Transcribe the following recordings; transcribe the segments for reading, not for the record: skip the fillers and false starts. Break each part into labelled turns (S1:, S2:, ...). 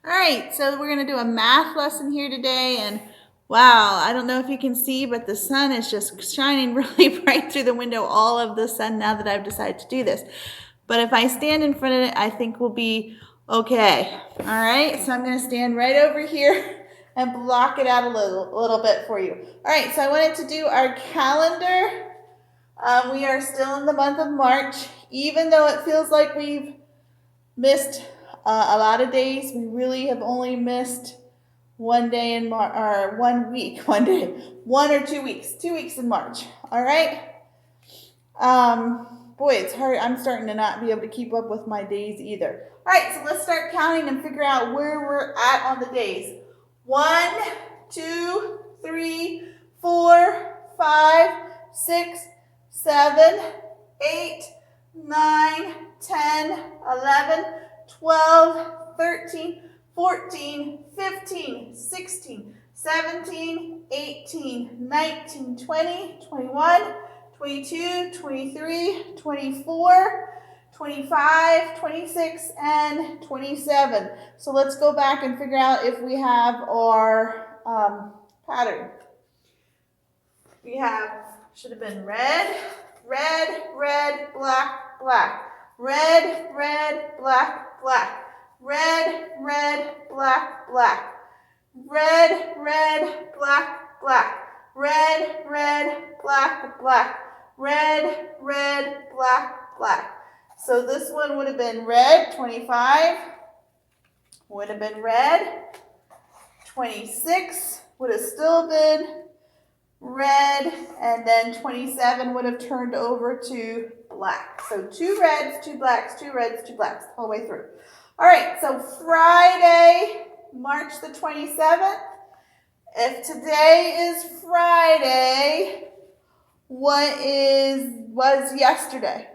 S1: All right, so we're going to do a math lesson here today. And wow, I don't know if you can see, but the sun is just shining really bright through the window, all of the sun now that I've decided to do this. But if I stand in front of it, I think we'll be okay. All right, so I'm going to stand right over here and block it out a little bit for you. All right, so I wanted to do our calendar. We are still in the month of March, even though it feels like we've missed a lot of days. We really have only missed one day in March, or 1 week, 1 day, 1 or 2 weeks, 2 weeks in March. All right. Boy, it's hard. I'm starting to not be able to keep up with my days either. All right, so let's start counting and figure out where we're at on the days. 1, 2, 3, 4, 5, 6, 7, 8, 9, 10, 11, 12, 13, 14, 15, 16, 17, 18, 19, 20, 21, 22, 23, 24, 25, 26, and 27. So let's go back and figure out if we have our pattern. We have, should have been red, red, red, black, black. Red, red, black, black. Red, red, black, black. Red, red, black, black. Red, red, black, black. Red, red, black, black. So this one would have been red, 25. Would have been red. 26 would have still been red, and then 27 would have turned over to black. So 2 reds, 2 blacks, 2 reds, 2 blacks, all the way through. All right, so Friday, March the 27th. If today is Friday, what was yesterday?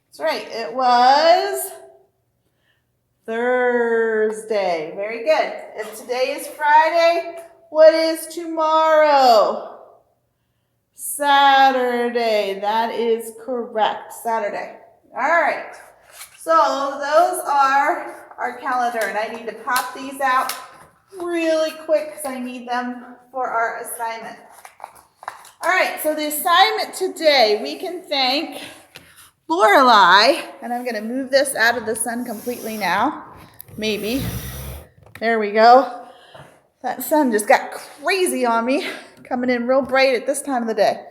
S1: That's right, it was Thursday. Very good. If today is Friday, what is tomorrow? Saturday. That is correct. Saturday. All right. So those are our calendar, and I need to pop these out really quick because I need them for our assignment. All right. So the assignment today, we can thank Lorelei, and I'm going to move this out of the sun completely now. Maybe. There we go. That sun just got crazy on me, coming in real bright at this time of the day.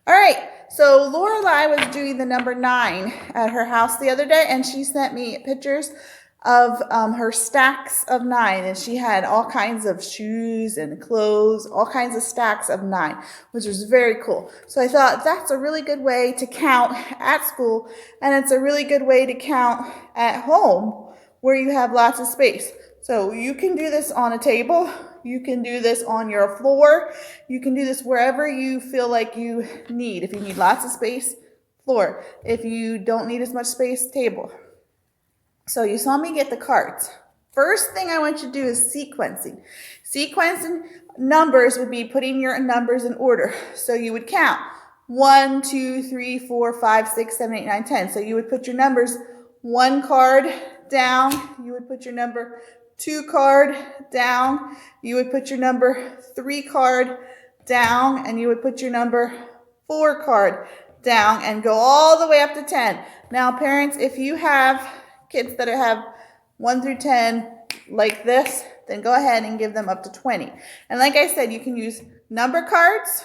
S1: All right, so Lorelei was doing the number 9 at her house the other day, and she sent me pictures of her stacks of 9, and she had all kinds of shoes and clothes, all kinds of stacks of 9, which was very cool. So I thought that's a really good way to count at school, and it's a really good way to count at home where you have lots of space. So you can do this on a table. You can do this on your floor. You can do this wherever you feel like you need. If you need lots of space, floor. If you don't need as much space, table. So you saw me get the cards. First thing I want you to do is sequencing. Sequencing numbers would be putting your numbers in order. So you would count 1, 2, 3, 4, 5, 6, 7, 8, 9, 10. So you would put your numbers 1 card down. You would put your number 2 card down. You would put your number 3 card down, and you would put your number 4 card down and go all the way up to 10. Now, parents, if you have kids that have 1 through 10 like this, then go ahead and give them up to 20. And like I said, you can use number cards.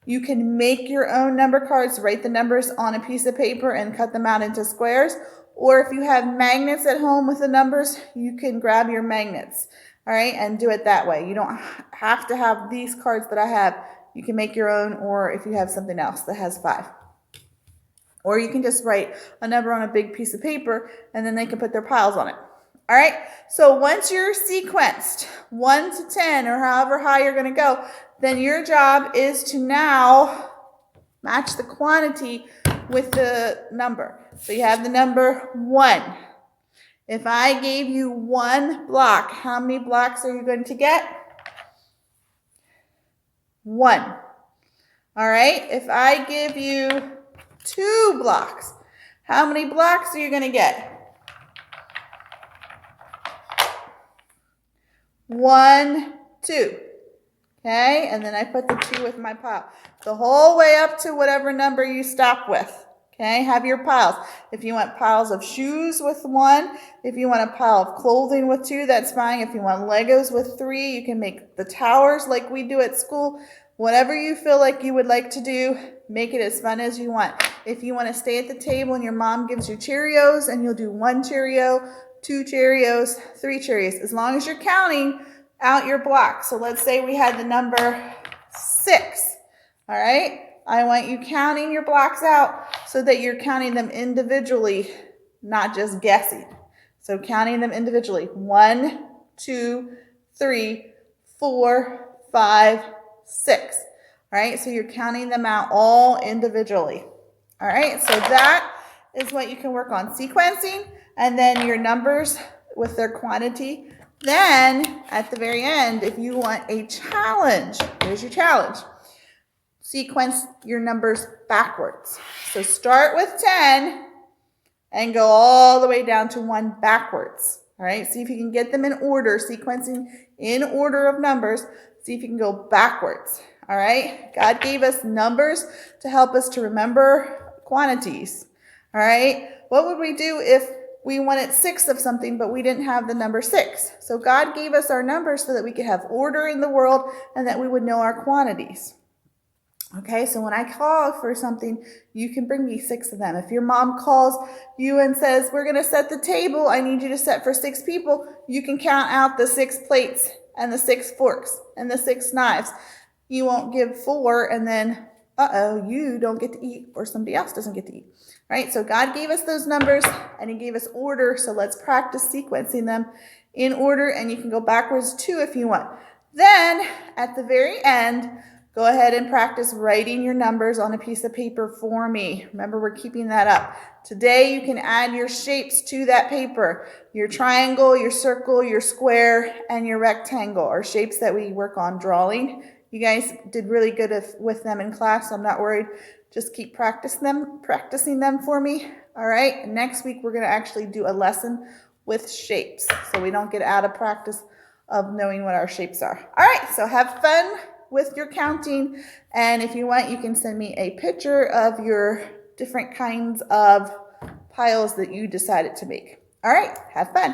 S1: You can make your own number cards, write the numbers on a piece of paper and cut them out into squares. Or if you have magnets at home with the numbers, you can grab your magnets, all right, and do it that way. You don't have to have these cards that I have. You can make your own, or if you have something else that has 5. Or you can just write a number on a big piece of paper, and then they can put their piles on it. All right, so once you're sequenced 1 to 10, or however high you're going to go, then your job is to now match the quantity with the number. So you have the number 1. If I gave you 1 block, how many blocks are you going to get? 1. All right, if I give you 2 blocks, how many blocks are you going to get? 1, 2. Okay, and then I put the 2 with my pile. The whole way up to whatever number you stop with. Okay, have your piles. If you want piles of shoes with 1, if you want a pile of clothing with 2, that's fine. If you want Legos with 3, you can make the towers like we do at school. Whatever you feel like you would like to do, make it as fun as you want. If you want to stay at the table and your mom gives you Cheerios and you'll do 1 Cheerio, 2 Cheerios, 3 Cheerios, as long as you're counting out your blocks. So let's say we had the number 6. All right. I want you counting your blocks out so that you're counting them individually, not just guessing. So counting them individually. 1, 2, 3, 4, 5, 6. All right. So you're counting them out all individually. All right. So that is what you can work on, sequencing, and then your numbers with their quantity. Then at the very end, if you want a challenge, here's your challenge. Sequence your numbers backwards. So start with 10 and go all the way down to 1 backwards. All right, see if you can get them in order, sequencing in order of numbers. See if you can go backwards. All right, God gave us numbers to help us to remember quantities. All right, what would we do if we wanted 6 of something, but we didn't have the number 6? So God gave us our numbers so that we could have order in the world and that we would know our quantities. Okay, so when I call for something, you can bring me 6 of them. If your mom calls you and says, we're going to set the table, I need you to set for 6 people, you can count out the 6 plates and the 6 forks and the 6 knives. You won't give 4 and then, you don't get to eat or somebody else doesn't get to eat. Right? So God gave us those numbers and he gave us order. So let's practice sequencing them in order, and you can go backwards too if you want. Then at the very end, go ahead and practice writing your numbers on a piece of paper for me. Remember, we're keeping that up. Today, you can add your shapes to that paper. Your triangle, your circle, your square, and your rectangle are shapes that we work on drawing. You guys did really good with them in class, so I'm not worried. Just keep practicing them for me. All right, next week, we're going to actually do a lesson with shapes, so we don't get out of practice of knowing what our shapes are. All right, so have fun with your counting, and if you want, you can send me a picture of your different kinds of piles that you decided to make. All right, have fun.